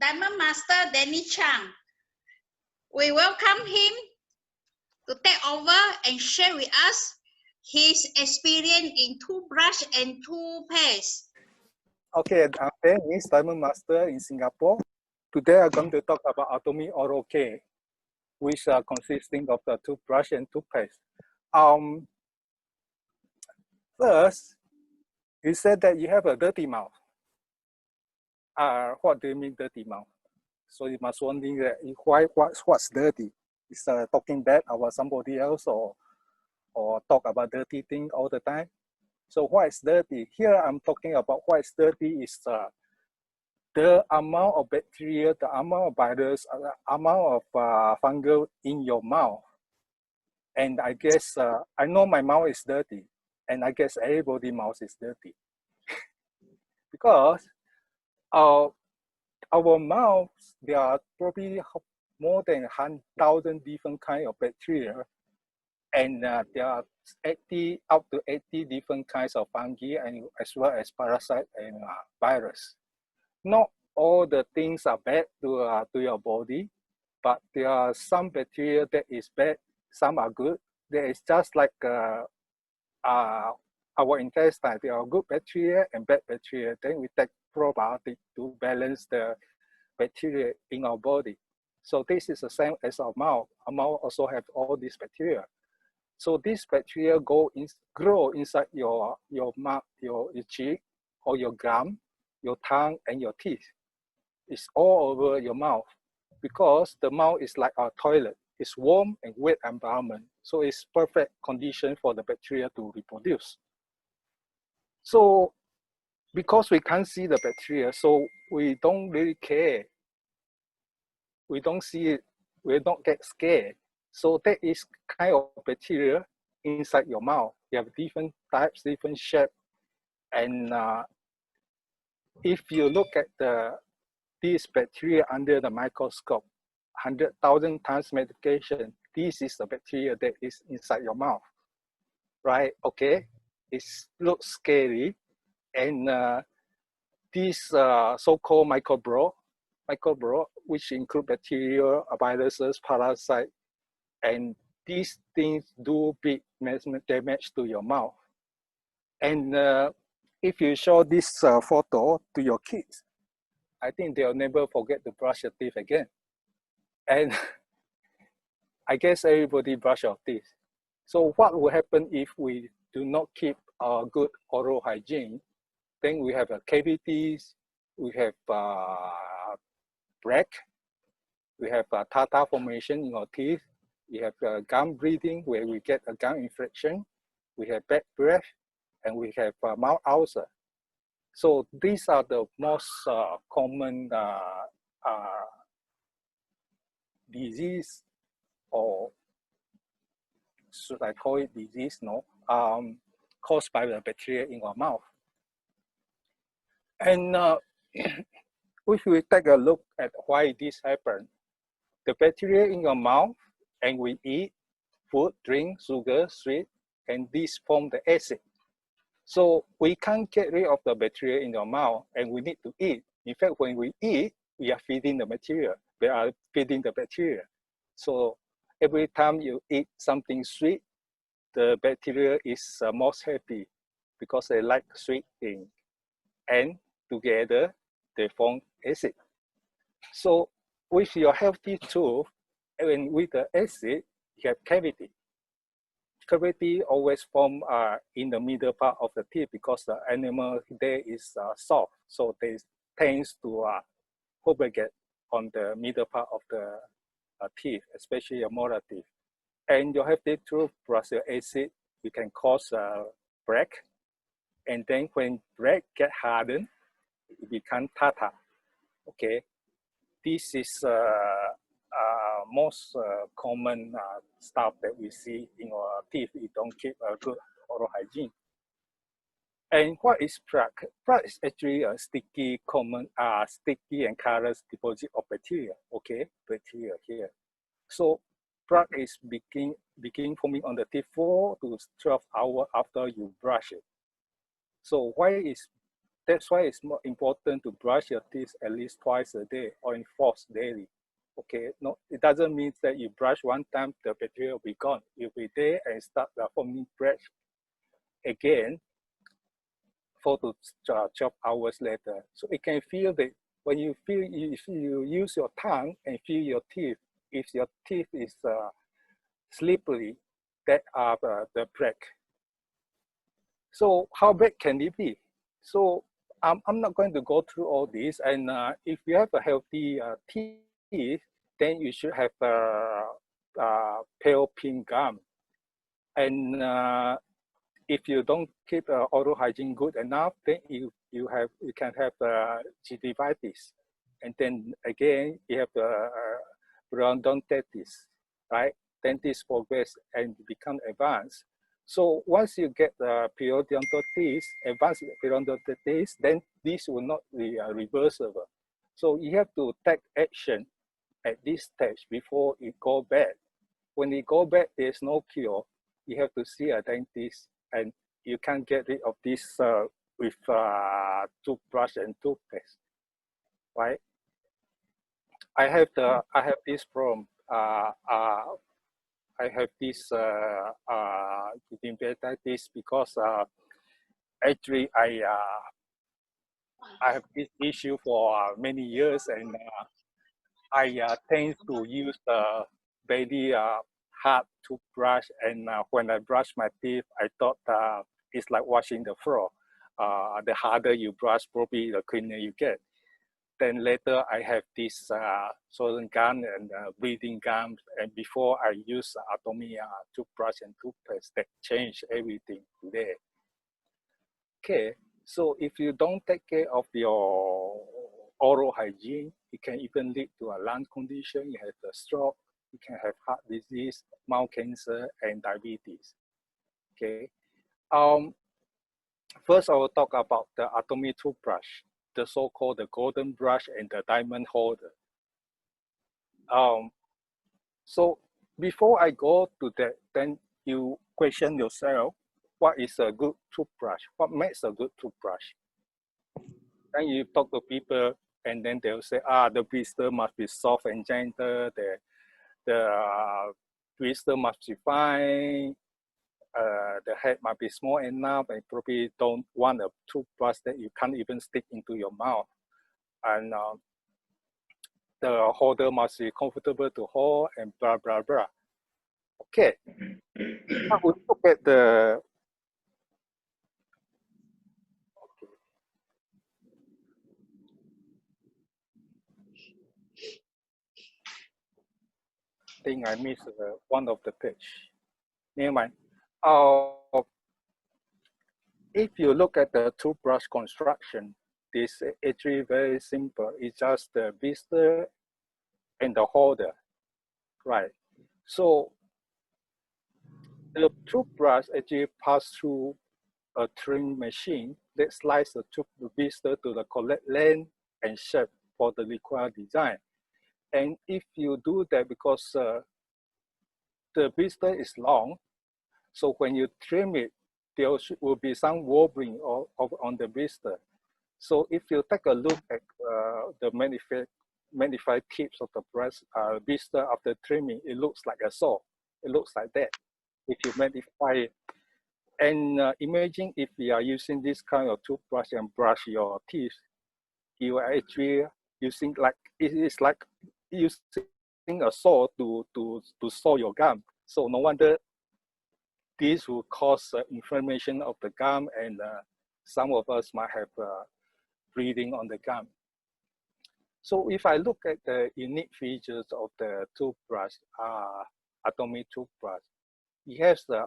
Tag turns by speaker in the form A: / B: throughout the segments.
A: Diamond Master Denis Chang. We welcome him to take over and share with us his experience in toothbrush and toothpaste.
B: Okay, I'm Denis, Diamond Master in Singapore. Today I'm going to talk about Atomy Oral Care, which are consisting of the toothbrush and toothpaste. First, you said that you have a dirty mouth. What do you mean dirty mouth? So you must wondering that what's dirty? Is talking bad about somebody else or talk about dirty thing all the time? So what is dirty? Here I'm talking about what is dirty is the amount of bacteria, the amount of virus, the amount of fungal in your mouth. And I guess, I know my mouth is dirty, and I guess everybody's mouth is dirty. Because our mouths, there are probably more than 100,000 different kinds of bacteria, and there are up to 80 different kinds of fungi, and as well as parasite and virus. Not all the things are bad to your body, but there are some bacteria that is bad, some are good. There is just like our intestine. There are good bacteria and bad bacteria. Then we take probiotic to balance the bacteria in our body. So this is the same as our mouth. Our mouth also have all these bacteria. So these bacteria grow inside your mouth, your cheek, or your gum, your tongue, and your teeth. It's all over your mouth because the mouth is like our toilet. It's warm and wet environment. So it's perfect condition for the bacteria to reproduce. So because we can't see the bacteria, so we don't really care. We don't see it, we don't get scared. So that is kind of bacteria inside your mouth. You have different types, different shape. And if you look at these bacteria under the microscope, 100,000 times magnification, this is the bacteria that is inside your mouth, right? Okay, it looks scary. And these so-called microbe, which include bacteria, viruses, parasites, and these things do big damage to your mouth. And if you show this photo to your kids, I think they'll never forget to brush their teeth again. And I guess everybody brush our teeth. So what will happen if we do not keep our good oral hygiene? Then we have cavities, we have plaque, we have tartar formation in our teeth, we have gum bleeding where we get a gum infection, we have bad breath, and we have mouth ulcer. So these are the most common disease, or should I call it disease? No, caused by the bacteria in our mouth. And if we take a look at why this happened, the bacteria in your mouth, and we eat food, drink, sugar, sweet, and these form the acid. So we can't get rid of the bacteria in your mouth, and we need to eat. In fact, when we eat, we are feeding the bacteria. We are feeding the bacteria. So every time you eat something sweet, the bacteria is most happy because they like sweet things. And together, they form acid. So with your healthy tooth, and with the acid, you have cavity. Cavity always form in the middle part of the teeth because the animal there is soft. So they tends to propagate on the middle part of the teeth, especially your molar teeth. And your healthy tooth plus your acid, you can cause break. And then when break get hardened, it becomes tartar. Okay, this is most common stuff that we see in our teeth. We don't keep a good oral hygiene. And what is plaque? Plaque is actually a sticky, sticky and colorless deposit of bacteria. Okay, bacteria here. So plaque is begin forming on the teeth 4 to 12 hours after you brush it. So why is That's why it's more important to brush your teeth at least twice a day or enforce daily. Okay, no, it doesn't mean that you brush one time, the bacteria will be gone. You'll be there and start forming breath again 4 to 12 hours later. So it can feel that when you feel, if you use your tongue and feel your teeth, if your teeth is slippery, that are the break. So how bad can it be? So I'm not going to go through all this. And if you have a healthy teeth, then you should have pale pink gum. And if you don't keep oral hygiene good enough, then you can have gingivitis, and then again you have periodontitis, right? Then this progress and become advanced. So once you get periodontitis, advanced periodontitis, then this will not be reversible. So you have to take action at this stage before it go bad. When it go bad, there's no cure. You have to see a dentist, and you can't get rid of this with toothbrush and toothpaste, right? I have this problem. I have this gingivitis because actually I have this issue for many years, and I tend to use very hard toothbrush, and when I brush my teeth, I thought it's like washing the floor. The harder you brush, probably the cleaner you get. Then later I have this swollen gum and bleeding gums, and before I use Atomy toothbrush and toothpaste, that changed everything today. Okay, so if you don't take care of your oral hygiene, it can even lead to a lung condition. You have a stroke, you can have heart disease, mouth cancer, and diabetes. Okay. First, I will talk about the Atomy toothbrush, the so-called the golden brush and the diamond holder. So before I go to that, then you question yourself, what is a good toothbrush? What makes a good toothbrush? Then you talk to people, and then they'll say, the bristle must be soft and gentle, the bristle must be fine, the head must be small enough, and probably don't want a toothbrush that you can't even stick into your mouth. And the holder must be comfortable to hold, and blah, blah, blah. Okay, now we look at the thing I missed one of the page. Never mind. If you look at the toothbrush construction, this is actually very simple. It's just the bristle and the holder, right? So the toothbrush actually passes through a trim machine that slices the bristle to the correct length and shape for the required design. And if you do that, because the bristle is long, so when you trim it, there will be some wobbling on the bristle. So if you take a look at the magnified tips of the bristle after trimming, it looks like a saw. It looks like that if you magnify it. And imagine if you are using this kind of toothbrush and brush your teeth, you are actually using it is like using a saw to saw your gum. So no wonder this will cause inflammation of the gum, and some of us might have bleeding on the gum. So if I look at the unique features of the toothbrush, Atomy toothbrush, it has the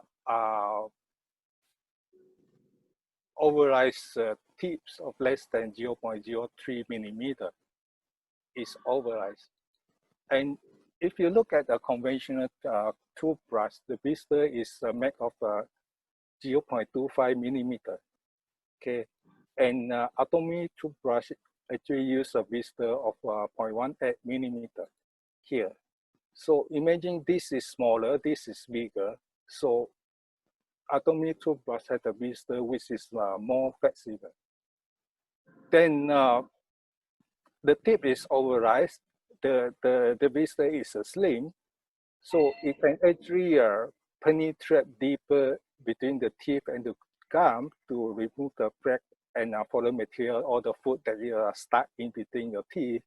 B: oversized tips of less than 0.03 millimeter. Is oversized. And if you look at a conventional toothbrush, the bristle is made of 0.25 millimeter. Okay, and Atomy toothbrush actually use a bristle of 0.18 millimeter here. So imagine this is smaller, this is bigger. So Atomy toothbrush has a bristle which is more flexible. Then the tip is oversized. The blister is slim, so it can actually penetrate deeper between the teeth and the gum to remove the crack and foreign material or the food that you are stuck in between your teeth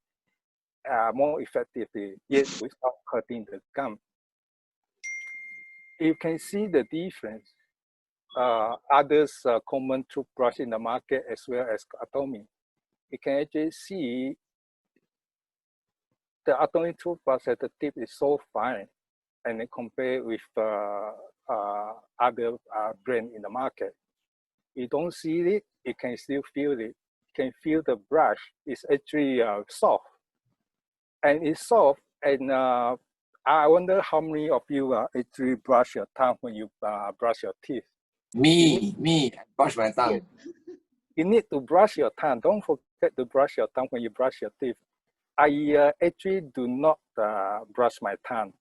B: more effectively, yet without hurting the gum. You can see the difference. Others common toothbrush in the market as well as Atomy. You can actually see the Atomy toothbrush at the tip is so fine, and then compare with other brand in the market. You don't see it, you can still feel it. You can feel the brush is actually soft, and it's soft. And I wonder how many of you actually brush your tongue when you brush your teeth.
C: Me, I brush my tongue.
B: You need to brush your tongue. Don't forget to brush your tongue when you brush your teeth. I actually do not brush my tongue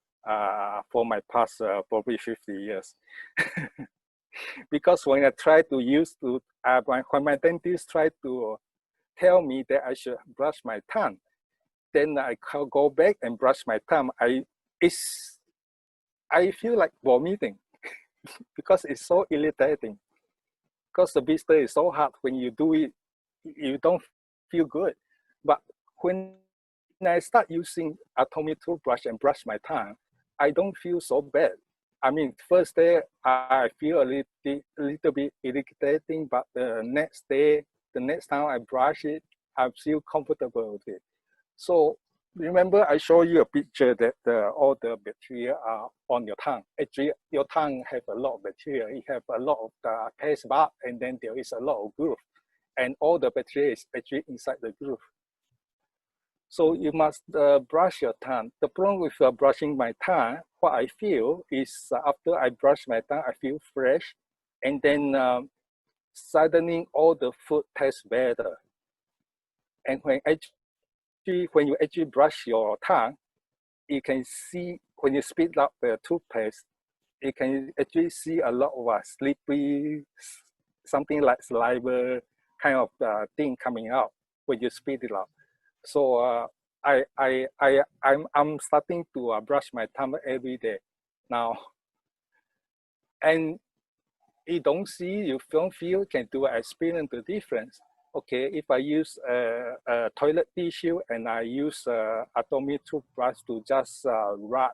B: for my past probably 50 years. Because when I try to use to, when my dentist tried to tell me that I should brush my tongue, then I go back and brush my tongue. I feel like vomiting because it's so irritating. Because the blister is so hard, when you do it, you don't feel good. But when I start using Atomy toothbrush and brush my tongue, I don't feel so bad. I mean, first day I feel a little bit irritating, but the next day, the next time I brush it, I feel comfortable with it. So remember, I showed you a picture that all the bacteria are on your tongue. Actually, your tongue have a lot of bacteria. It have a lot of taste bud, and then there is a lot of groove, and all the bacteria is actually inside the groove. So you must brush your tongue. The problem with brushing my tongue, what I feel is after I brush my tongue, I feel fresh, and then suddenly all the food tastes better. And when you actually brush your tongue, you can see, when you spit out the toothpaste, you can actually see a lot of slippery, something like saliva kind of thing coming out when you spit it out. So I'm starting to brush my tongue every day now. And you don't feel, can do experience the difference. Okay, if I use a toilet tissue and I use Atomy toothbrush to just go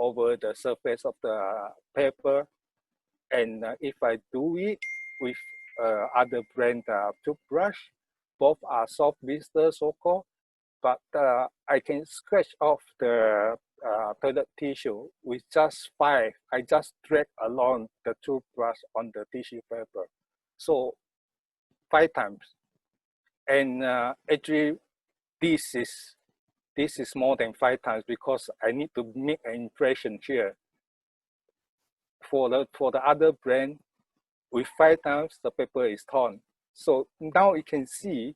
B: over the surface of the paper, and if I do it with other brand toothbrush, both are soft blister, so-called, but I can scratch off the toilet tissue with just 5. I just drag along the toothbrush on the tissue paper. So 5 times. And actually, this is more than 5 times because I need to make an impression here. For the other brand, with 5 times, the paper is torn. So now you can see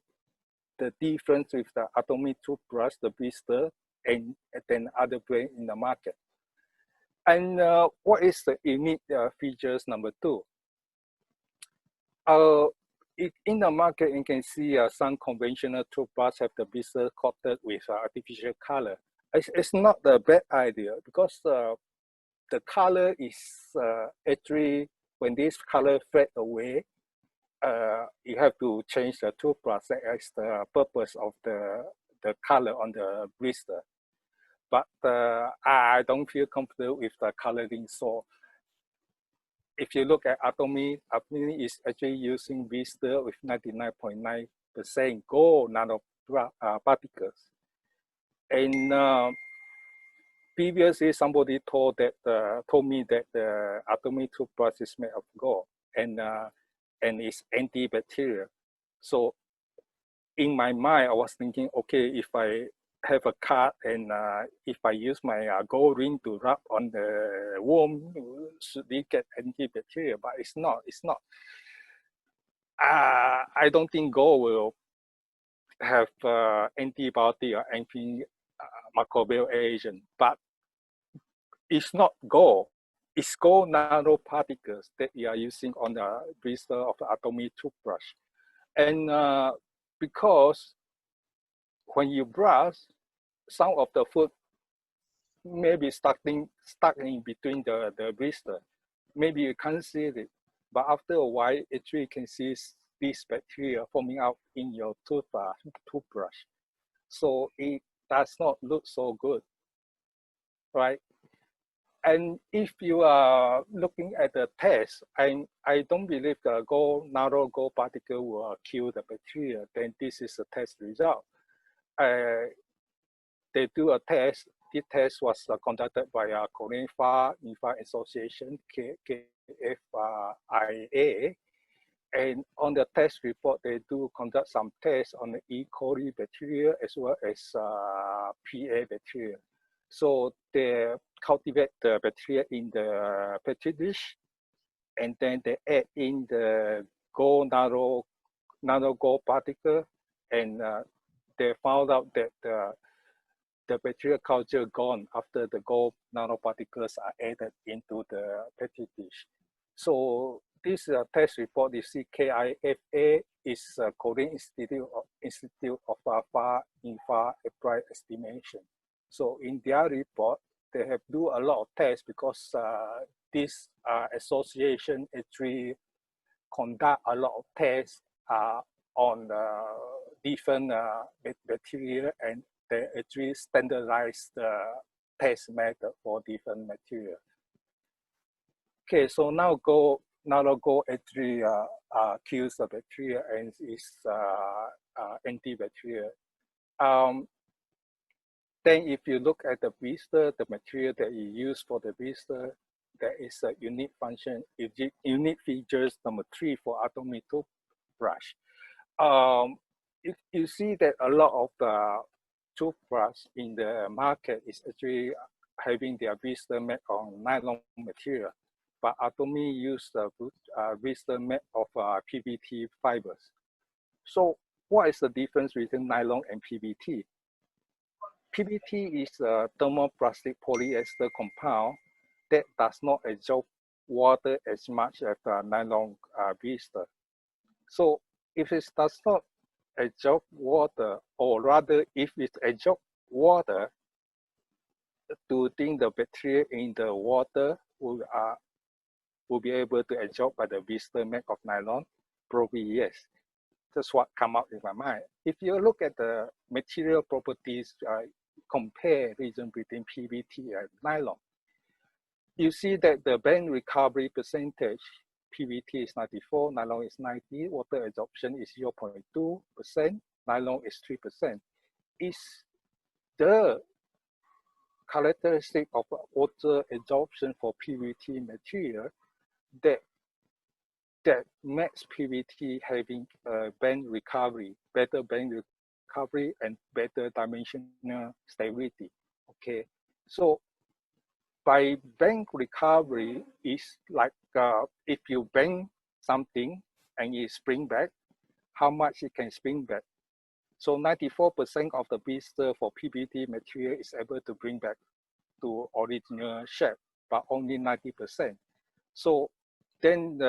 B: the difference with the Atomy toothbrush, the blister, and then other brand in the market. And what is the unique features number 2? In the market, you can see some conventional toothbrush have the blister coated with artificial color. It's not a bad idea because the color is actually, when this color fade away, you have to change the toothbrush. That's the purpose of the color on the blister. But I don't feel comfortable with the coloring. So if you look at Atomy, Atomy is actually using blister with 99.9% gold nanoparticles. And previously, somebody told me that the Atomy toothbrush is made of gold and it's antibacterial. So in my mind, I was thinking, okay, if I have a cut and if I use my gold ring to rub on the wound, should we get antibacterial? But it's not. I don't think gold will have antibiotic or antimicrobial agent, but it's not gold. It's gold nanoparticles that you are using on the blister of the Atomy toothbrush. And because when you brush, some of the food may be stuck in between the bristles. Maybe you can't see it, but after a while, actually you can see these bacteria forming out in your toothbrush. So it does not look so good, right? And if you are looking at the test, I don't believe the narrow gold particle will kill the bacteria. Then this is a test result. They do a test. This test was conducted by Korean Pharma Association, KFIA. And on the test report, they do conduct some tests on the E. coli bacteria as well as PA bacteria. So they cultivate the bacteria in the petri dish, and then they add in the narrow gold particle, and they found out that the bacterial culture gone after the gold nanoparticles are added into the petri dish. So this test report, you see KIFA is Korean Institute of Far Applied Estimation. So in their report, they have do a lot of tests because this association actually conduct a lot of tests on different bacteria, and they actually standardize the test method for different material. Okay, so now narrow gold actually kills the bacteria and is antibacterial. Then if you look at the blister, the material that you use for the blister, there is a unique function, unique features number 3 for Atomy toothbrush. You see that a lot of the toothbrush in the market is actually having their blister made on nylon material, but Atomy use the blister made of PBT fibers. So what is the difference between nylon and PBT? PBT is a thermoplastic polyester compound that does not absorb water as much as the nylon blister. So if it does not absorb water, or rather if it absorbs water, do you think the bacteria in the water will be able to absorb by the blister made of nylon? Probably yes. That's what come up in my mind. If you look at the material properties, comparison between PBT and nylon, you see that the bend recovery percentage, PBT is 94, nylon is 90, water absorption is 0.2%, nylon is 3%. Is the characteristic of water absorption for PBT material that makes PBT having bend recovery, better bend recovery, and better dimensional stability. Okay, so by bend recovery is like if you bend something and it spring back, how much it can spring back. So 94% of the blister for PBT material is able to bring back to original shape, but only 90%. So then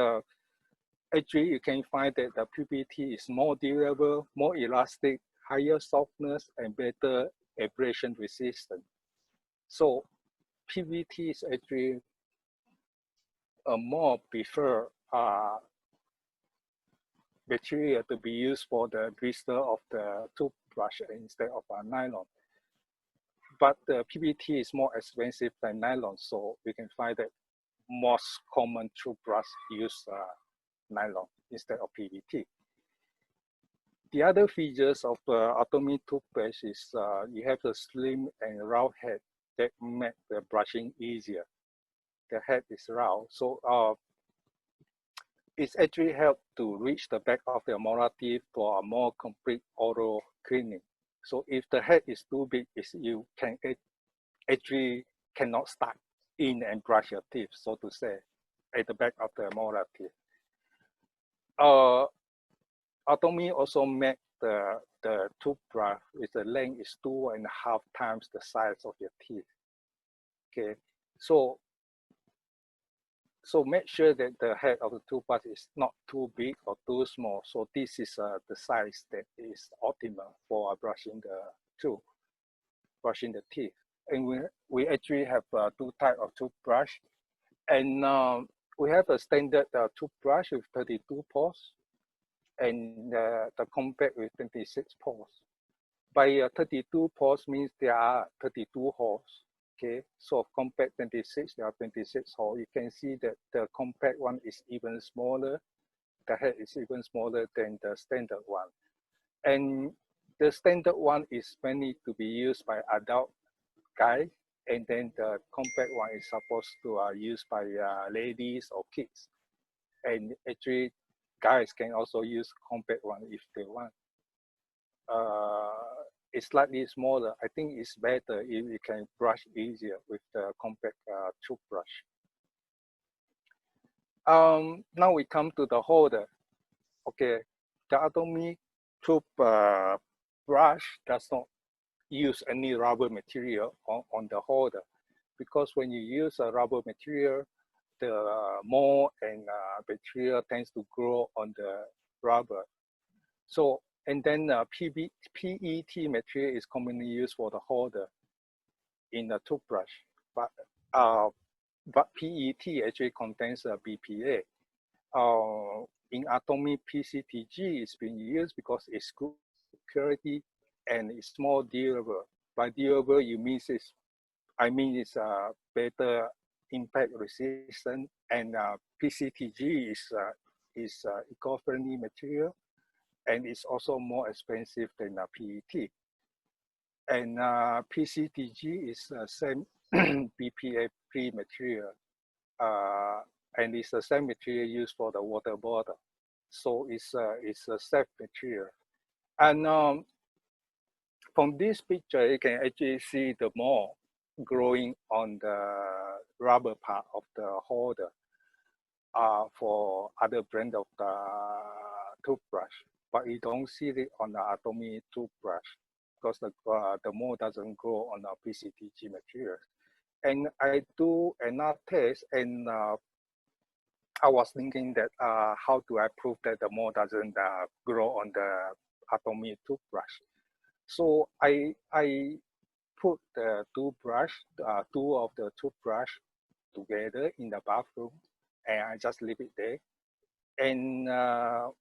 B: actually you can find that the PBT is more durable, more elastic, higher softness, and better abrasion resistance. So PBT is actually a more preferred material to be used for the blister of the toothbrush instead of nylon. But the PBT is more expensive than nylon, so we can find that most common toothbrush use nylon instead of PBT. The other features of Atomy toothpaste is you have a slim and round head that make the brushing easier. The head is round, so it's actually helped to reach the back of the molar teeth for a more complete oral cleaning. So if the head is too big, you can actually cannot start in and brush your teeth, so to say, at the back of the molar teeth. Atomy also made the toothbrush with the length is 2.5 times the size of your teeth. Okay, so So make sure that the head of the toothbrush is not too big or too small. So this is the size that is optimal for brushing the tooth, brushing the teeth. And we actually have two types of toothbrush. And we have a standard toothbrush with 32 pores and the compact with 26 pores. By 32 pores means there are 32 holes. Okay, so compact 26, there are 26 holes. You can see that the compact one is even smaller. The head is even smaller than the standard one. And the standard one is mainly to be used by adult guys, and then the compact one is supposed to used by ladies or kids. And actually, guys can also use compact one if they want. It's slightly smaller. I think it's better if you can brush easier with the compact toothbrush. Now we come to the holder. Okay, the Atomy toothbrush does not use any rubber material on the holder, because when you use a rubber material, the mold and bacteria tends to grow on the rubber. So, and then PET material is commonly used for the holder in the toothbrush, but PET actually contains BPA. In Atomy, PCTG is being used because it's good purity and it's more durable. By durable, you mean it's, it's better impact resistant, and PCTG is eco-friendly material, and it's also more expensive than PET. And PCTG is the same BPA-free material, and it's the same material used for the water bottle. So it's a safe material. And from this picture, you can actually see the mold growing on the rubber part of the holder for other brand of the toothbrush, but you don't see it on the Atomy toothbrush because the mold doesn't grow on the PCTG material. And I do another test, and I was thinking that how do I prove that the mold doesn't grow on the Atomy toothbrush? So I put the toothbrush, two of the toothbrush together in the bathroom, and I just leave it there. And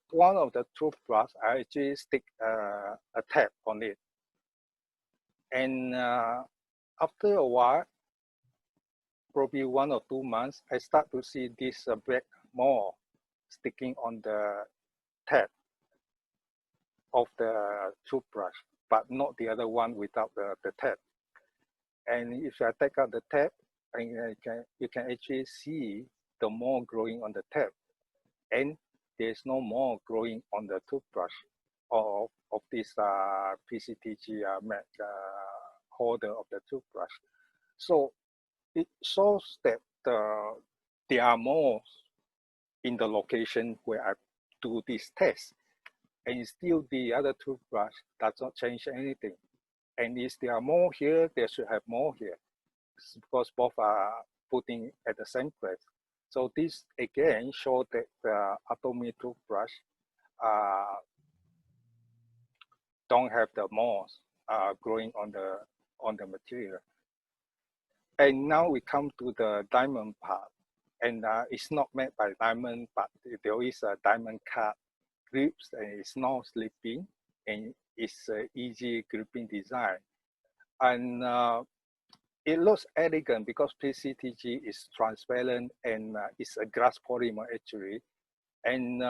B: one of the toothbrush, I actually stick a tap on it. And after a while, probably 1 or 2 months, I start to see this black mold sticking on the tap of the toothbrush, but not the other one without the tap. And if I take out the tap, you can actually see the mold growing on the tap, and there's no mold growing on the toothbrush of this PCTG holder of the toothbrush. So it shows that there are molds in the location where I do this test, and still the other toothbrush does not change anything. And if there are more here, there should have more here, because both are putting at the same place. So this again shows that the Atomy toothbrush don't have the molds growing on the material. And now we come to the diamond part, and it's not made by diamond, but there is a diamond cut grips, and it's not slipping, and it's an easy gripping design. And it looks elegant because PCTG is transparent, and it's a glass polymer actually. And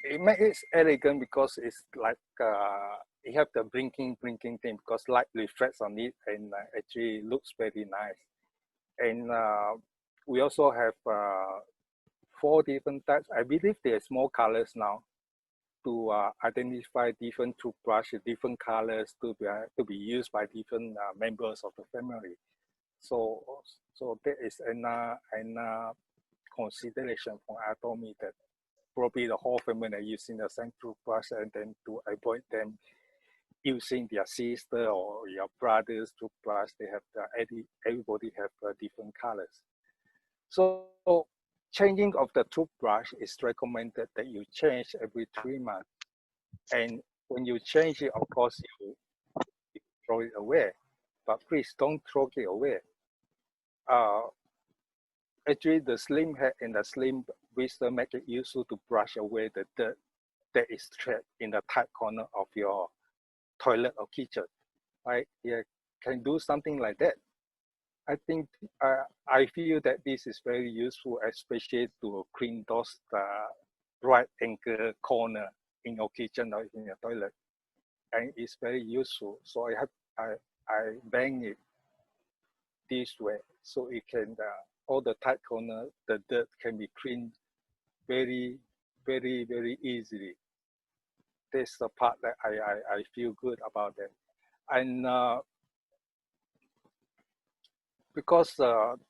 B: it makes it elegant because it's like you have the blinking thing, because light reflects on it, and actually looks very nice. And we also have 4 different types. I believe there's more colors now to identify different toothbrushes, different colors to be used by different members of the family. So there is an consideration from Atomy that probably the whole family are using the same toothbrush, and then to avoid them using their sister or your brother's toothbrush, they have everybody have different colors. So changing of the toothbrush is recommended that you change every 3 months. And when you change it, of course, you throw it away. But please don't throw it away. Actually, the slim head and the slim wisdom make it useful to brush away the dirt that is trapped in the tight corner of your toilet or kitchen. Right? You can do something like that. I think I feel that this is very useful, especially to clean those right angle corner in your kitchen or in your toilet, and it's very useful. So I bang it this way, so it can all the tight corner, the dirt can be cleaned very easily. That's the part that I feel good about it, and because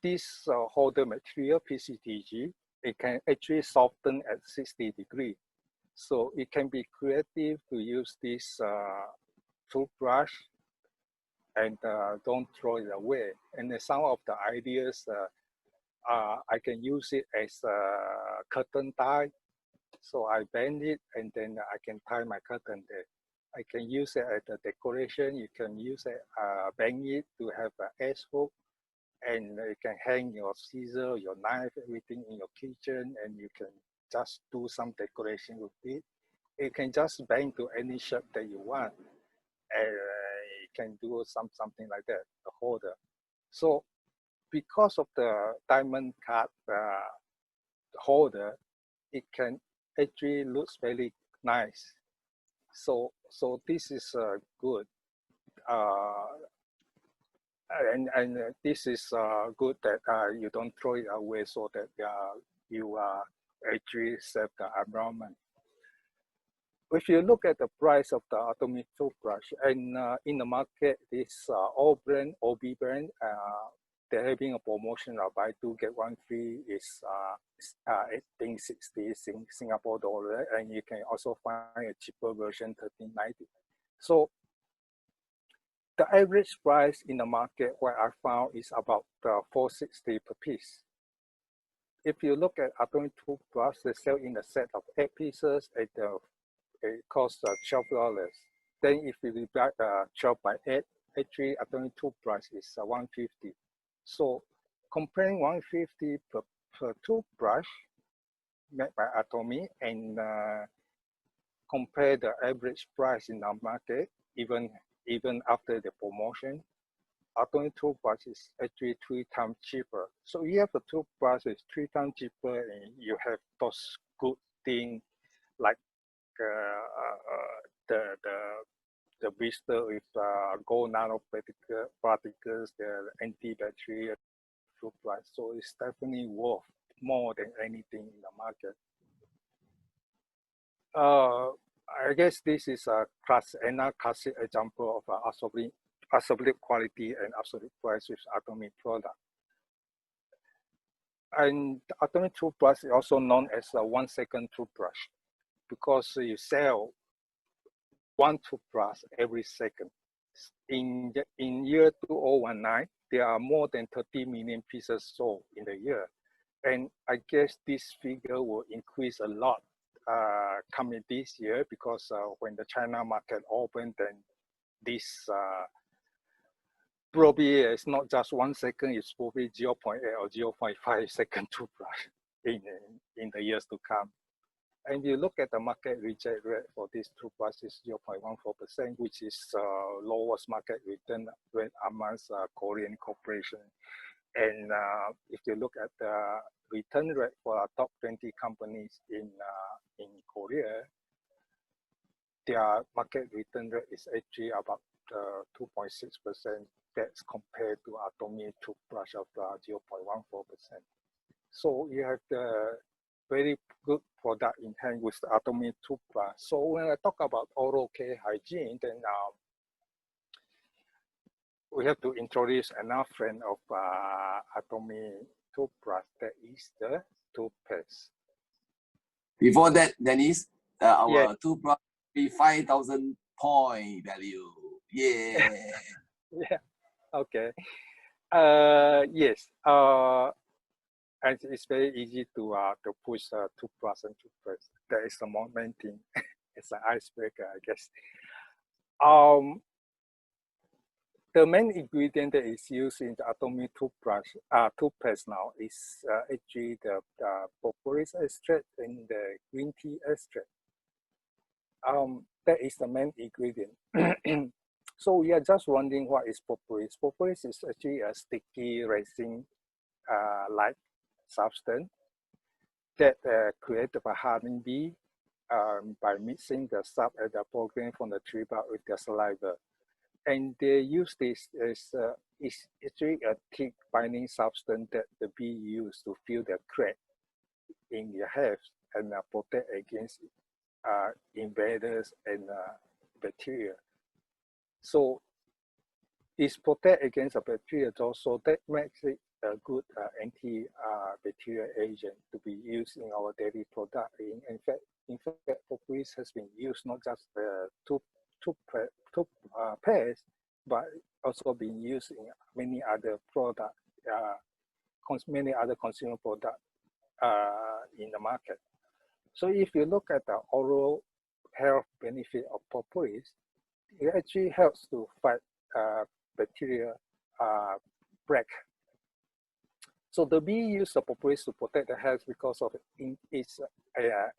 B: this holder material PCTG, it can actually soften at 60 degrees. So it can be creative to use this toothbrush and don't throw it away. And some of the ideas, I can use it as a curtain tie. So I bend it and then I can tie my curtain there. I can use it as a decoration. You can use it, bang it to have an edge hook. And you can hang your scissors, your knife, everything in your kitchen, and you can just do some decoration with it. You can just bang to any shape that you want, and you can do something like that, the holder. So because of the diamond cut holder, it can actually looks very nice. So this is good. And this is good that you don't throw it away, so that you actually save the environment. If you look at the price of the Atomy toothbrush, and in the market, this all brand, OB brand, they're having a promotion of buy 2 get 1 free is 1860 Singapore dollar, and you can also find a cheaper version 1390. So the average price in the market, what I found, is about 460 per piece. If you look at Atomy toothbrush, they sell in a set of 8 pieces, and it costs $12. Then if you divide 12 by 8, actually Atomy toothbrush is 150. So comparing 150 per toothbrush made by Atomy and compare the average price in the market, even after the promotion, Atomy toothbrush is actually 3 times cheaper. So you have a toothbrush is 3 times cheaper, and you have those good things like the blister with gold nanoparticles, the antibacterial toothbrush. So it's definitely worth more than anything in the market. I guess this is another classic example of absolute quality and absolute price with Atomy product. And the Atomy toothbrush is also known as a 1-second toothbrush, because you sell 1 toothbrush every second. In year 2019, there are more than 30 million pieces sold in the year. And I guess this figure will increase a lot coming this year, because when the China market opened, then this probably is not just 1 second, it's probably 0.8 or 0.5 second toothbrush in the years to come. And you look at the market reject rate for this toothbrush is 0.14%, which is lowest market return rate amongst Korean corporation. And if you look at the return rate for our top 20 companies in Korea, their market return rate is actually about 2.6%. That's compared to Atomy toothbrush of 0.14%. So you have the very good product in hand with the Atomy toothbrush. So when I talk about oral care hygiene, then we have to introduce another friend of Atomy toothbrush, that is the toothpaste.
C: Before that, Denis, our
B: Yeah.
C: toothbrush be 5,000 point value. Yeah.
B: Yeah. Okay. Yes. And it's very easy to push the toothbrush and toothpaste. That is the main thing. It's an icebreaker, I guess. The main ingredient that is used in the Atomy toothpaste now is actually the propolis extract and the green tea extract. That is the main ingredient. So we are just wondering what is propolis. Propolis is actually a sticky resin like substance that created by honeybee by mixing the sap and the pollen from the tree bark with their saliva. And they use this as it's actually a thick binding substance that the bee use to fill the crack in their hives and protect against invaders and bacteria. So it's protect against the bacteria also. That makes it a good anti-bacterial agent to be used in our daily product. In fact, propolis has been used not just toothpaste, but also being used in many other products, many other consumer products in the market. So if you look at the oral health benefit of propolis, it actually helps to fight bacteria plague. So the bee use the propolis to protect the health because of its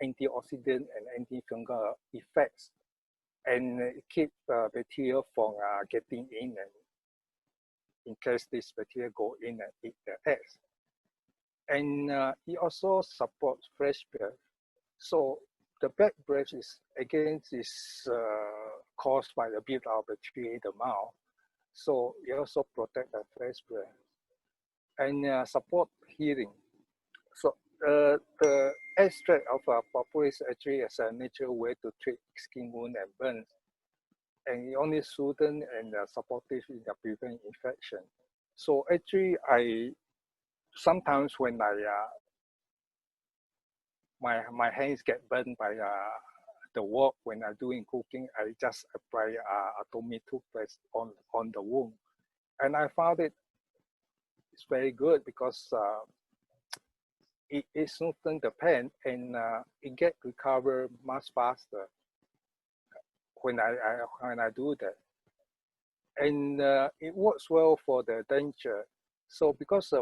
B: antioxidant and antifungal effects, and it keeps bacteria from getting in, and in case this bacteria go in and eat the eggs. And it also supports fresh breath. So the bad breath is caused by the build-up bacteria in the mouth. So it also protects the fresh breath and support healing. So the extract of propolis actually is a natural way to treat skin wound and burns, and it only soothes and supportive in the prevent infection. So actually, sometimes when my hands get burned by the work when I'm doing cooking, I just apply Atomy toothpaste on the wound, and I found it's very good because it soothes the pain, and it get recovered much faster when I do that, and it works well for the denture. So because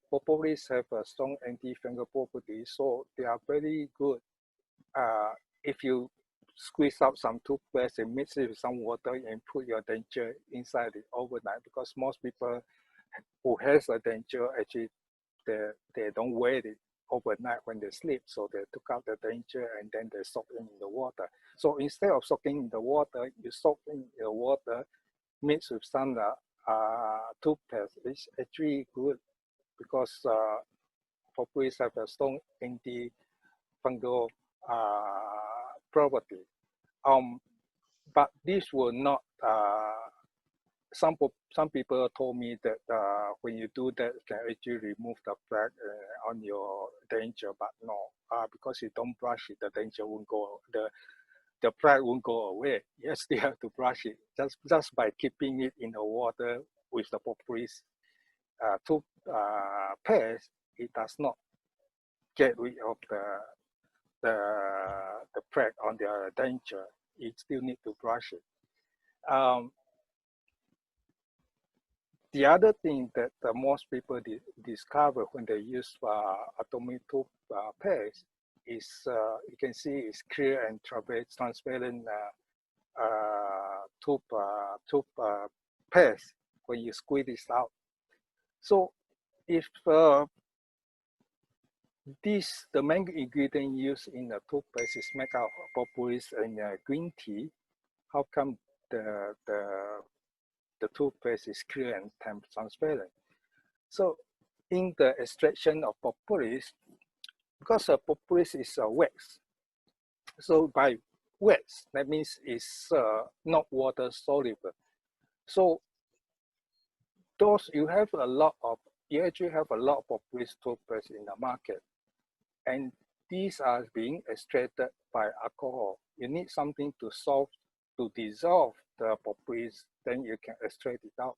B: propolis have a strong antifungal property, so they are very good. If you squeeze out some toothpaste and mix it with some water and put your denture inside it overnight, because most people who has a denture actually they don't wear it overnight when they sleep, so they took out the denture and then they soak in the water. So instead of soaking in the water, you soak in the water mixed with some toothpaste. It's actually good because propolis have a strong antifungal property. But this will not. Some people told me that when you do that, you can actually remove the plaque on your denture, but no, because you don't brush it, the denture won't go. The plaque won't go away. Yes, you have to brush it just by keeping it in the water with the propolis toothpaste. It does not get rid of the plaque on the denture. You still need to brush it. The other thing that most people discover when they use Atomy toothpaste is you can see it's clear and transparent toothpaste when you squeeze this out. So if the main ingredient used in the toothpaste is made out of propolis and green tea, how come the toothpaste is clear and transparent? So in the extraction of propolis, because propolis is wax, so by wax, that means it's not water soluble. So you actually have a lot of propolis toothpaste in the market, and these are being extracted by alcohol. You need something to dissolve the propolis, then you can extract it out.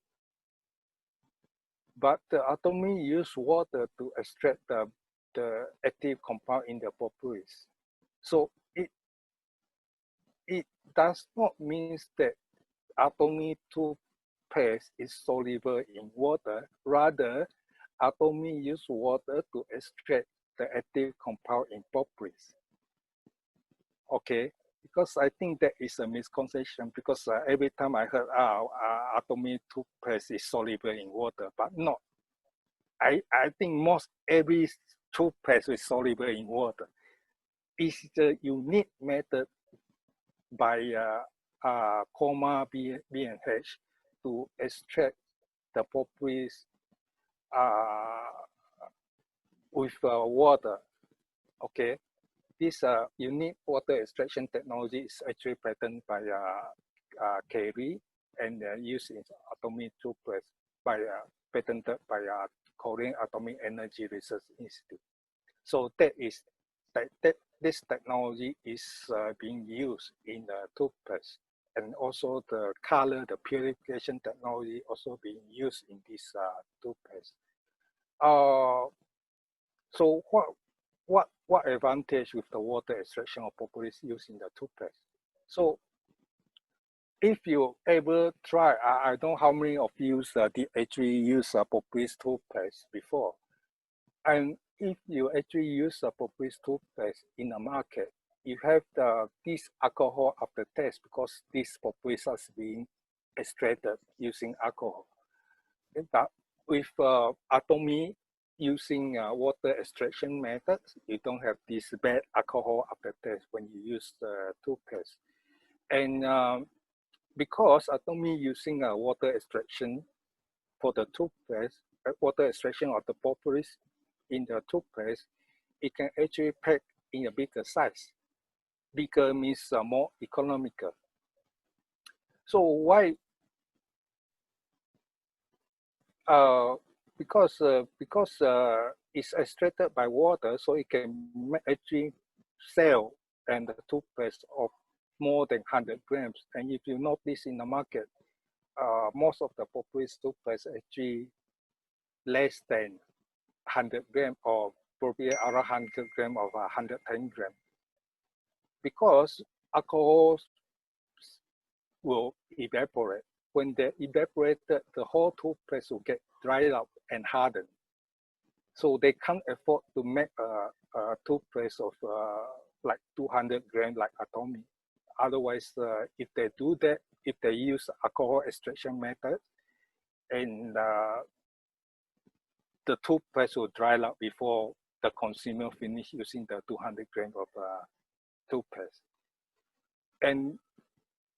B: But the Atomy use water to extract the active compound in the propolis. So it does not mean that Atomy toothpaste is soluble in water. Rather, Atomy use water to extract the active compound in propolis. Okay, because I think that is a misconception, because every time I heard Atomy toothpaste is soluble in water, but not. I think most every toothpaste is soluble in water. It's the unique method by comma B&H to extract the propolis with water. Okay, this unique water extraction technology is actually patented by Kerry and used in Atomy toothpaste by patented by Korean Atomic Energy Research Institute. So this technology is being used in the toothpaste, and also the purification technology also being used in this toothpaste. So what advantage with the water extraction of propolis used in the toothpaste? So if you ever try, I don't know how many of you did actually use propolis toothpaste before, and if you actually use a propolis toothpaste in the market, you have this alcohol aftertaste, because this propolis is being extracted using alcohol. But with Atomy using water extraction methods, you don't have this bad alcohol aftertaste when you use the toothpaste. And because Atomy using water extraction for the toothpaste, water extraction of the propolis in the toothpaste, it can actually pack in a bigger size. Bigger means more economical. So why? Because it's extracted by water, so it can actually sell and the toothpaste of more than 100 grams. And if you notice in the market, most of the propolis toothpaste actually less than 100 grams, or probably around 100 grams or 110 grams, because alcohol will evaporate. When they evaporate, the whole toothpaste will get dried up and hardened. So they can't afford to make a toothpaste of like 200 grams like Atomy. Otherwise, if they do that, if they use alcohol extraction method, and the toothpaste will dry up before the consumer finish using the 200 grams of toothpaste. And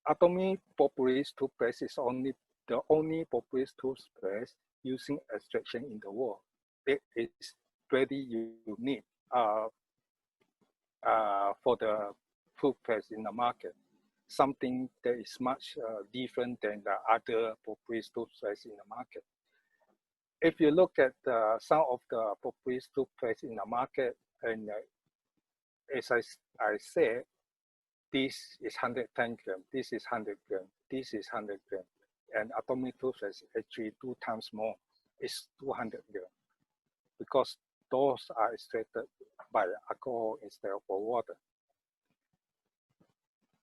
B: Atomy propolis toothpaste is the only propolis toothpaste using extraction in the world. It is very unique for the toothpaste in the market. Something that is much different than the other propolis toothpaste in the market. If you look at some of the propolis toothpaste in the market, and as I said, this is 110 grams, this is 100 grams, this is 100 grams, and Atomy toothpaste is actually 2 times more. It's 200 grams, because those are extracted by alcohol instead of water.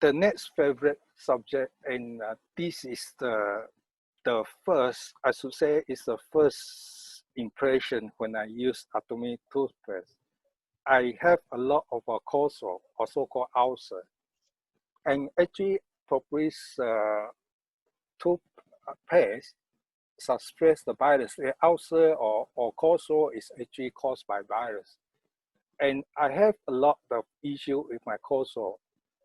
B: The next favorite subject, and this is the first, I should say, is the first impression when I use Atomy toothpaste. I have a lot of cold sore, or so-called ulcer. And actually, propolis toothpaste suppress the virus. The ulcer or cold sore is actually caused by virus. And I have a lot of issue with my cold sore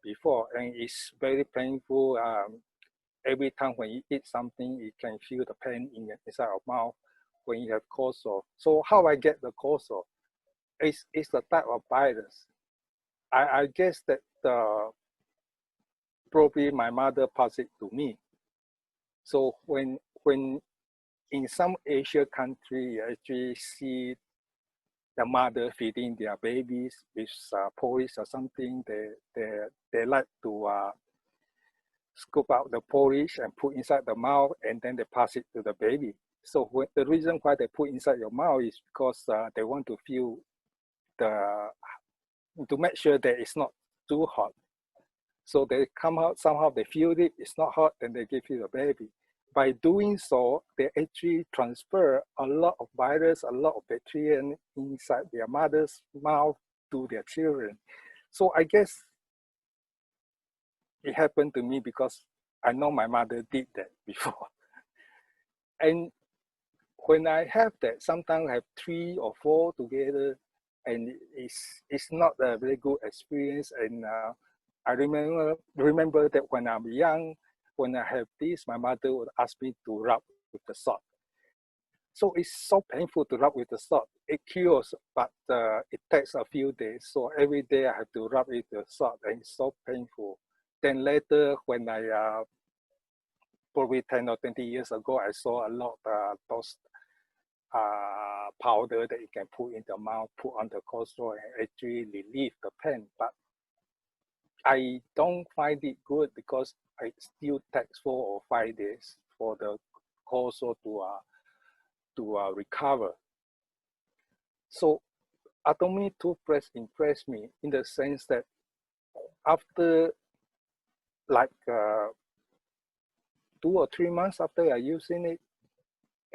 B: before, and it's very painful. Every time when you eat something, you can feel the pain inside your mouth when you have cold sore. So how I get the cold sore? It's the type of virus. I guess that probably my mother passed it to me. So when in some Asian country, you actually see the mother feeding their babies with porridge or something, they like to scoop out the porridge and put inside the mouth, and then they pass it to the baby. So the reason why they put inside your mouth is because they want to feel to make sure that it's not too hot. So they come out, somehow they feel it, it's not hot, and they give you the baby. By doing so, they actually transfer a lot of virus, a lot of bacteria inside their mother's mouth to their children. So I guess it happened to me because I know my mother did that before. And when I have that, sometimes I have 3 or 4 together, and it's not a very good experience. And I remember that when I'm young, when I have this, my mother would ask me to rub with the salt. So it's so painful to rub with the salt. It cures, but it takes a few days. So every day I have to rub with the salt, and it's so painful. Then later, when I probably 10 or 20 years ago, I saw a lot of those powder that you can put in the mouth, put on the cold sore, and actually relieve the pain. But I don't find it good because it still takes 4 or 5 days for the cold sore to recover. So Atomy toothbrush impressed me in the sense that after like 2 or 3 months after I using it,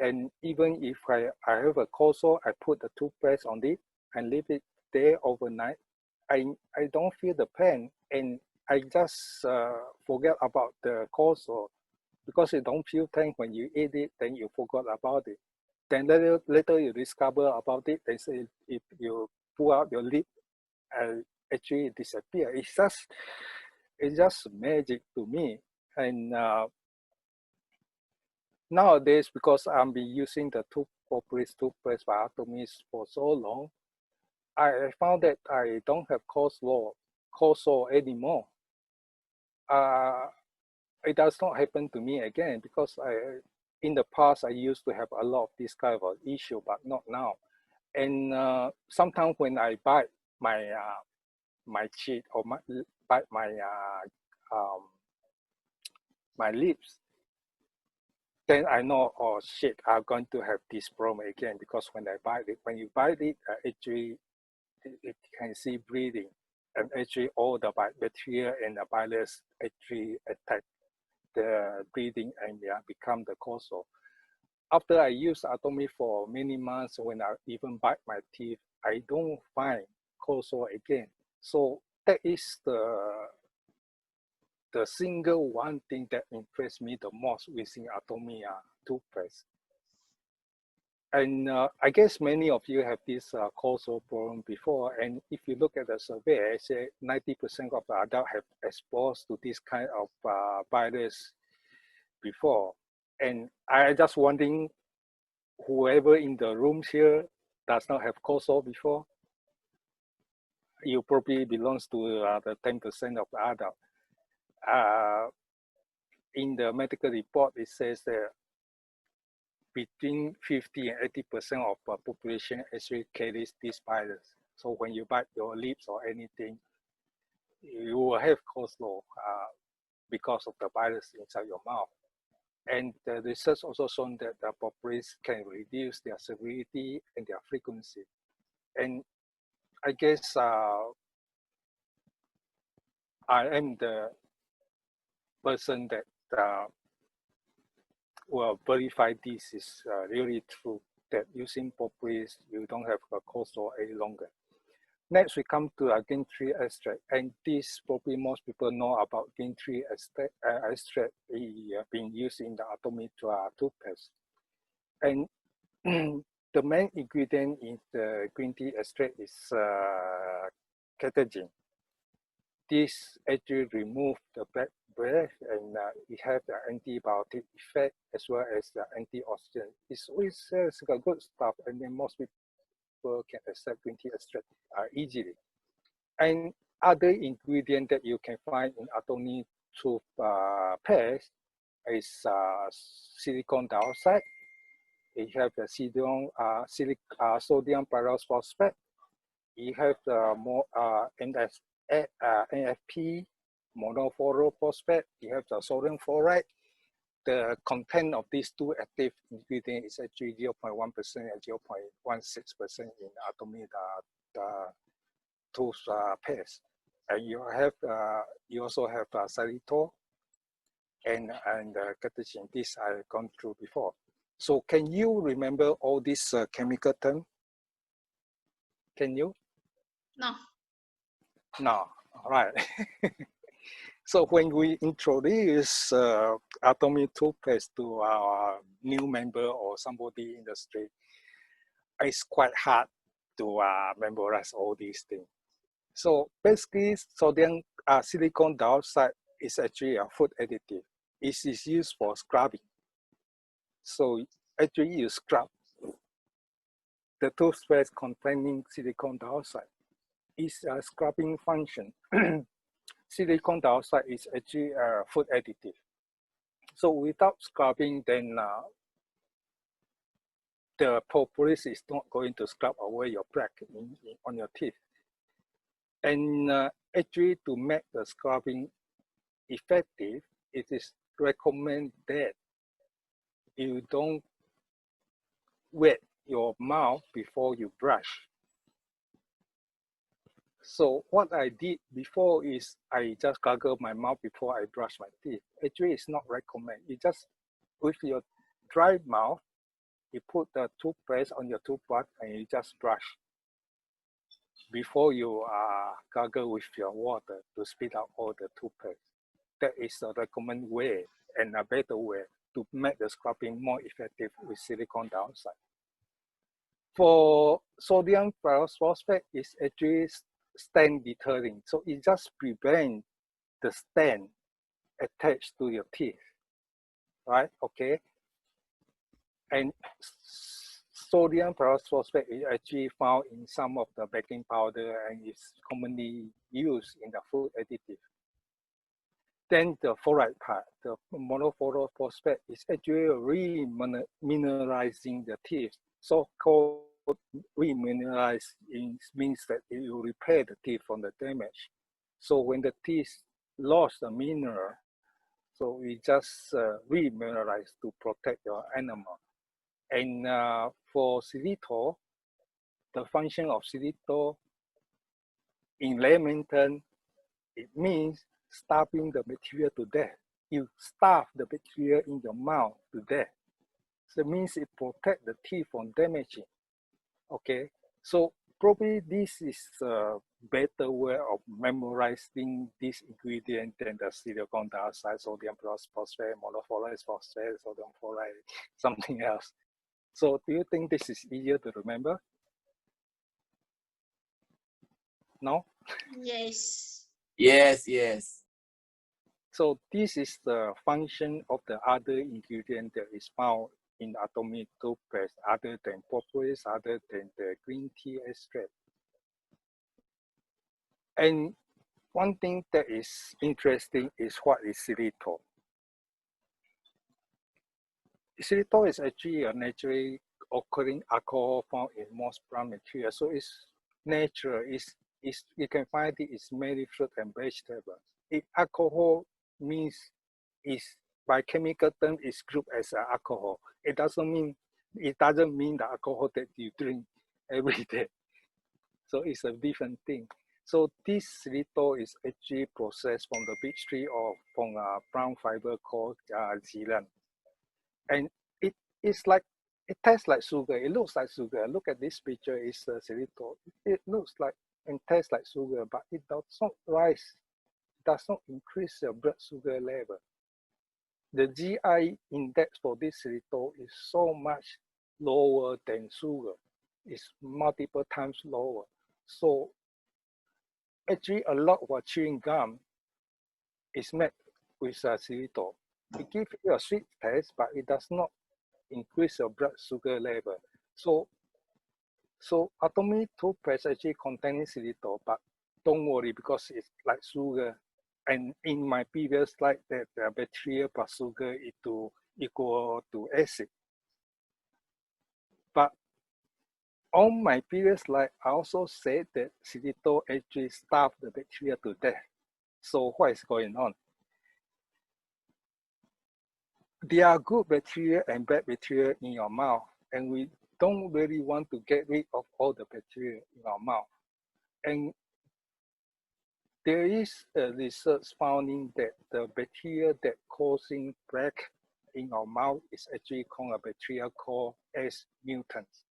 B: and even if I have a cold sore, I put the toothpaste on it and leave it there overnight. I don't feel the pain, and I just forget about the cold sore because you don't feel pain when you eat it. Then you forgot about it. Then later you discover about it. They say if you pull out your lip, actually it disappear. It's just magic to me. And nowadays, because I've been using the PROPOLIS toothpaste by Atomy for so long, I found that I don't have cold sore anymore. It does not happen to me again because in the past I used to have a lot of this kind of issue, but not now. And sometimes when I bite my cheek or bite my lips, then I know, oh shit, I'm going to have this problem again because when you bite it, actually it can see bleeding, and actually all the bacteria and the virus actually attack the breathing and become the cold sore. After I use Atomy for many months, when I even bite my teeth, I don't find cold sore again. So that is the single one thing that impressed me the most using Atomy toothpaste. And I guess many of you have this cold sore problem before. And if you look at the survey, I say 90% of the adults have exposed to this kind of virus before. And I just wondering, whoever in the rooms here does not have cold sore before, you probably belongs to the 10% of the adult. In the medical report, it says that between 50 and 80% of the population actually carries this virus. So when you bite your lips or anything, you will have cold sore because of the virus inside your mouth. And the research also shown that the PROPOLIS can reduce their severity and their frequency. And I guess I am the person that will verify this is really true, that using PROPOLIS, you don't have a cold sore any longer. Next, we come to a green tea extract, and this probably most people know about green tea extract being used in the Atomy toothpaste. And the main ingredient in the green tea extract is catechin. This actually removes the bad breath, and it has the antibiotic effect as well as the antioxidant. It's a good stuff, and then most people can accept green tea extract easily. And other ingredient that you can find in Atomy toothpaste is silicon dioxide. You have the sodium pyrophosphate. You have the more NFP, monofluorophosphate. You have the sodium fluoride. the content of these two active ingredients is actually 0.1% and 0.16% in Atomy, the toothpaste. And you also have xylitol and catechin. This I've gone through before. So can you remember all these chemical terms? Can you?
A: No.
B: No. All right. So when we introduce Atomy toothpaste to our new member or somebody in the street, it's quite hard to memorize all these things. So basically, sodium silicon dioxide is actually a food additive. It is used for scrubbing. So actually you scrub the toothpaste containing silicon dioxide. It's a scrubbing function. Silicon dioxide is actually a food additive. So without scrubbing, then the propolis is not going to scrub away your plaque on your teeth. And actually to make the scrubbing effective, it is recommended that you don't wet your mouth before you brush. So what I did before is I just gargle my mouth before I brush my teeth. Actually, it's not recommended. You just, with your dry mouth, you put the toothpaste on your toothbrush and you just brush before you gargle with your water to spit out all the toothpaste. That is a recommended way and a better way to make the scrubbing more effective with silicon dioxide. For sodium phosphate, is actually stain deterring. So it just prevents the stain attached to your teeth, right? Okay. And sodium phosphate is actually found in some of the baking powder and is commonly used in the food additive. Then the fluoride part, the monofluorophosphate is actually remineralizing the teeth. So-called remineralize means that it will repair the teeth from the damage. So when the teeth lost the mineral, so we just remineralize to protect your enamel. And for xylitol, the function of xylitol in layman terms, it means starving the bacteria to death. You starve the bacteria in your mouth to death. So it means it protects the teeth from damaging. Okay, so probably this is a better way of memorizing this ingredient than the silicon dioxide, sodium phosphate, monofluoride phosphate, sodium fluoride, something else. So do you think this is easier to remember? No?
A: Yes.
C: Yes, yes.
B: So this is the function of the other ingredient that is found in Atomy toothpaste other than propolis, other than the green tea extract. And one thing that is interesting is what is xylitol. Xylitol is actually a naturally occurring alcohol found in most plant material. So it's natural, you can find it is mainly fruit and vegetables. Alcohol means is by chemical term is grouped as alcohol. It doesn't mean the alcohol that you drink every day. So it's a different thing. So this xylitol is actually processed from the beech tree or from a brown fiber called xylan. And it tastes like sugar. It looks like sugar. Look at this picture. It's xylitol. It looks like and tastes like sugar, but it does not rise. It does not increase your blood sugar level. The GI index for this xylitol is so much lower than sugar. It's multiple times lower. So actually, a lot of chewing gum is made with xylitol. It gives you a sweet taste, but it does not increase your blood sugar level. So Atomy toothpaste actually contains xylitol, but don't worry because it's like sugar. And in my previous slide, that the bacteria plus sugar is equal to acid. But on my previous slide, I also said that xylitol actually starves the bacteria to death. So what is going on? there are good bacteria and bad bacteria in your mouth, and we don't really want to get rid of all the bacteria in our mouth. And there is a research finding that the bacteria that causing plaque in our mouth is actually called a bacteria called S mutans.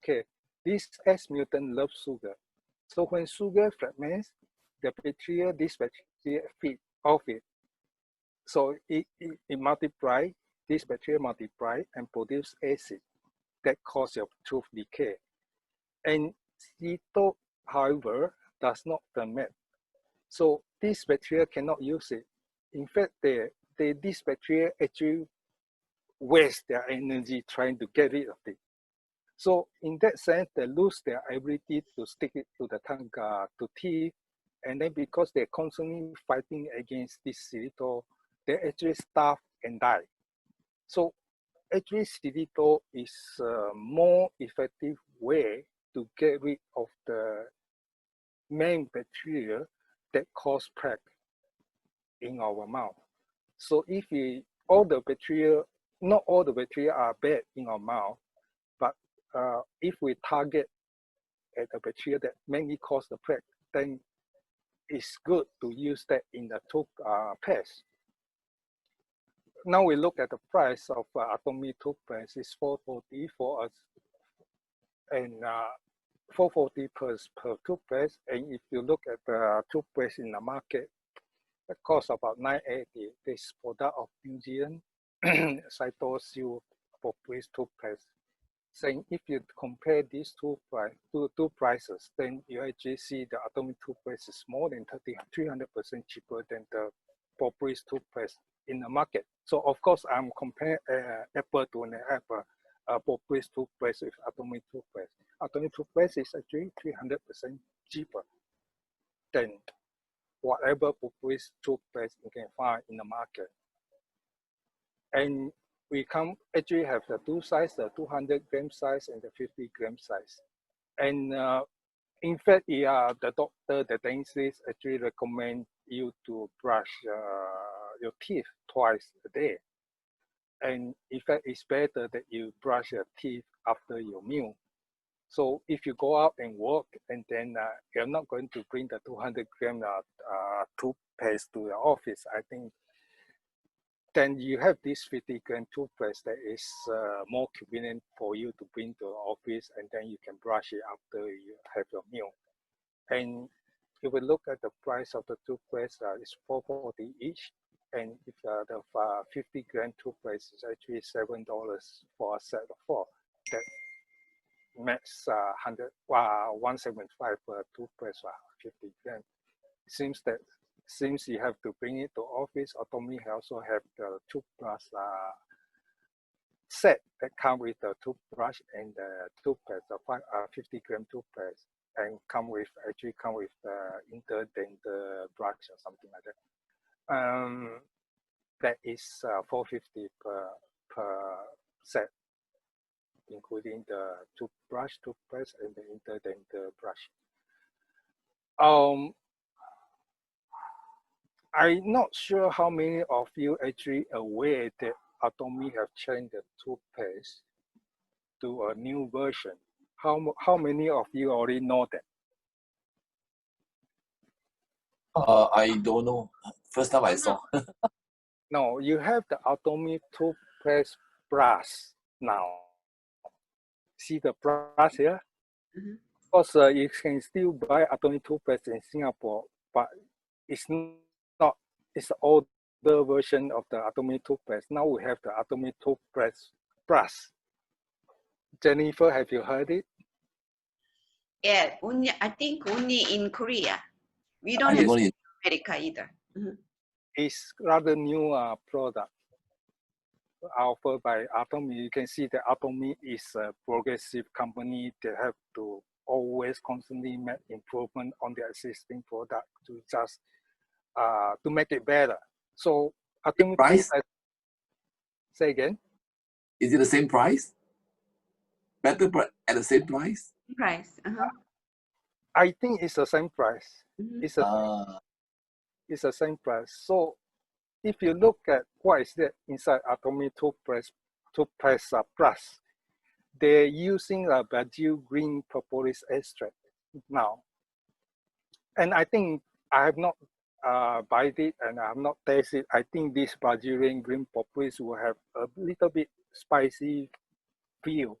B: Okay, this S mutant loves sugar. So when sugar fragments, this bacteria feed off it. So it multiply, this bacteria multiply and produce acid that cause your tooth decay. And xylitol, however, does not ferment. So this bacteria cannot use it. In fact, this bacteria actually waste their energy trying to get rid of it. So in that sense, they lose their ability to stick it to the tongue, to teeth, and then because they're constantly fighting against this xylitol, they actually starve and die. So actually, xylitol is a more effective way to get rid of the main bacteria that cause plaque in our mouth. So if all the bacteria, not all the bacteria are bad in our mouth, but if we target at the bacteria that mainly cause the plaque, then it's good to use that in the toothpaste. Now we look at the price of Atomy toothpaste. It's $4.40 for us, and $4.40 per toothpaste. And if you look at the toothpaste in the market, it costs about $9.80. This product of New Zealand, PHYTOSHIELD PROPOLIS toothpaste. Saying if you compare these two prices, then you actually see the Atomy toothpaste is more than 300% cheaper than the PROPOLIS toothpaste in the market. So of course, I'm comparing apple to an apple, PROPOLIS toothpaste with Atomy toothpaste. Atomy toothpaste is actually 300% cheaper than whatever PROPOLIS toothpaste you can find in the market. And we actually have the two sizes, the 200-gram size and the 50-gram size. And in fact, the doctor, the dentist actually recommend you to brush your teeth twice a day. And in fact, it's better that you brush your teeth after your meal. So if you go out and work, and then you're not going to bring the 200-gram toothpaste to your office, I think then you have this 50-gram toothpaste that is more convenient for you to bring to the office, and then you can brush it after you have your meal. And if we look at the price of the toothpaste, it's $4.40 each. And if the 50-gram toothpaste is actually $7 for a set of 4, that makes $175 per toothpaste, 50 gram. Since you have to bring it to office, Atomy also have the toothbrush set that come with the toothbrush and the toothpaste, the 50-gram toothpaste, and actually come with the interdental brush or something like that. That is $4.50 per set, including the toothpaste, and the interdental brush. I'm not sure how many of you actually aware that Atomy have changed the toothpaste to a new version. How many of you already know that?
C: I don't know. First time I saw.
B: No, you have the Atomy toothpaste brush now. See the brush here?
A: Mm-hmm.
B: Because you can still buy Atomy toothpaste in Singapore, but it's not. It's the older version of the Atomy toothpaste. Now we have the Atomy toothpaste brush. Jennifer, have you heard it?
D: Yeah, I think only in Korea. We don't have in America either. Mm-hmm.
B: It's rather new product offered by Atomy. You can see that Atomy is a progressive company that have to always constantly make improvement on their existing product to just to make it better. So Atomy
C: price?
B: Say again?
C: Is it the same price? Better at the same price?
D: Price.
B: I think it's the same price.
D: Mm-hmm.
B: It's the same price. So if you look at what is there inside Atomy toothpaste brush, they're using a Brazil green propolis extract now. And I think I have not bought it and I have not tasted. I think this Brazilian green propolis will have a little bit spicy feel,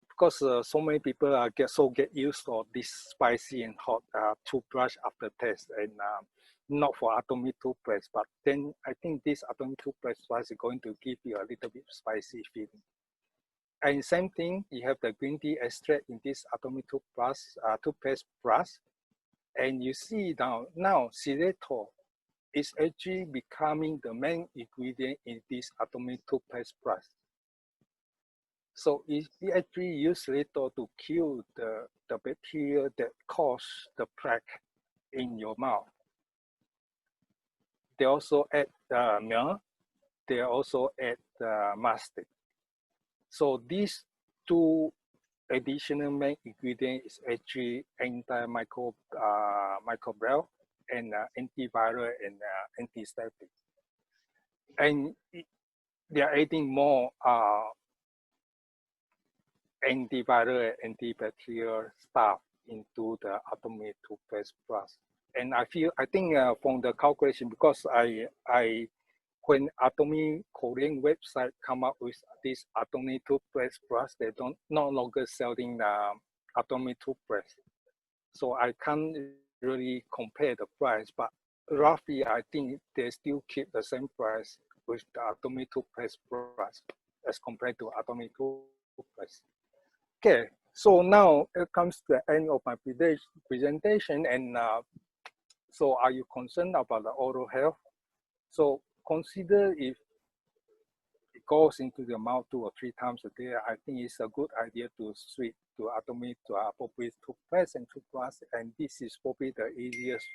B: because so many people get used to this spicy and hot toothbrush aftertaste, and not for Atomy toothpaste. But then I think this Atomy toothpaste is going to give you a little bit spicy feeling. And same thing, you have the green tea extract in this Atomy toothpaste brush, and you see now xylitol is actually becoming the main ingredient in this Atomy toothpaste brush. So it actually use xylitol to kill the bacteria that cause the plaque in your mouth. They also add milk. They also add mustard. So these two additional main ingredients is actually antimicrobial and antiviral and antiseptic. And they are adding more antiviral and antibacterial stuff into the Atomy toothpaste brush. And I think from the calculation, because when Atomy Korean website come up with this Atomy toothpaste brush, they no longer selling Atomy toothpaste. So I can't really compare the price, but roughly I think they still keep the same price with the Atomy toothpaste brush as compared to Atomy toothpaste. Okay, so now it comes to the end of my presentation, and so are you concerned about the oral health? So consider if it goes into the mouth 2 or 3 times a day, I think it's a good idea to switch to Atomy to appropriate toothpaste and toothbrush, and this is probably the easiest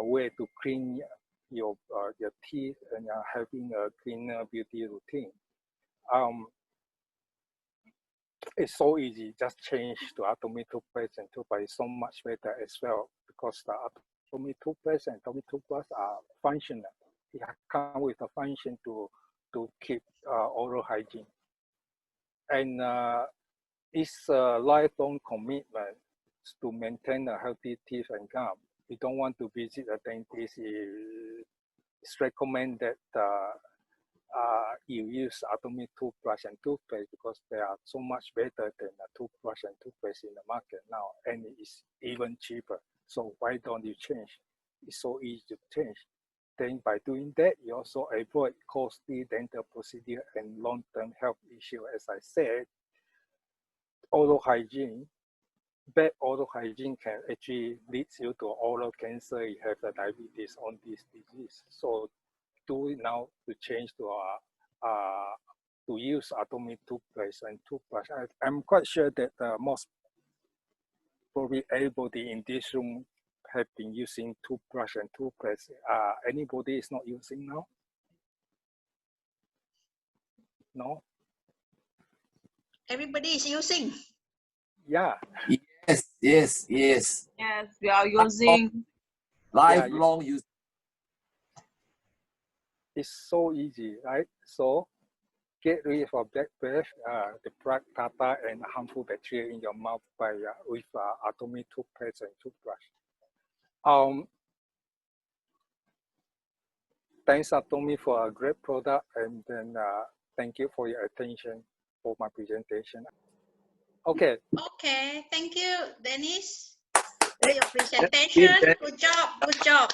B: way to clean your teeth and having a cleaner beauty routine. It's so easy, just change to Atomy toothpaste and toothbrush. It's so much better as well, because the Atomy toothpaste and Atomy toothbrush are functional. It comes with a function to keep oral hygiene. And it's a lifelong commitment to maintain a healthy teeth and gum. You don't want to visit a dentist. It's recommended that you use Atomy toothbrush and toothpaste, because they are so much better than a toothbrush and toothpaste in the market now, and it's even cheaper. So why don't you change? It's so easy to change. Then by doing that, you also avoid costly dental procedure and long-term health issue. As I said, oral hygiene, bad oral hygiene can actually lead you to oral cancer. You have the diabetes on this disease. So do it now to change to use Atomy toothpaste and toothbrush. I'm quite sure that most probably everybody in this room have been using toothbrush and toothpaste. Anybody is not using now? No?
A: Everybody is using.
B: Yeah.
C: Yes,
E: we are using.
C: Lifelong use.
B: It's so easy, right? So get rid of black breath, the plaque, tartar, and harmful bacteria in your mouth with Atomy toothpaste and toothbrush. Thanks Atomy for a great product, and then thank you for your attention for my presentation. Okay.
A: Okay, thank you, Denis, for your presentation. Good job.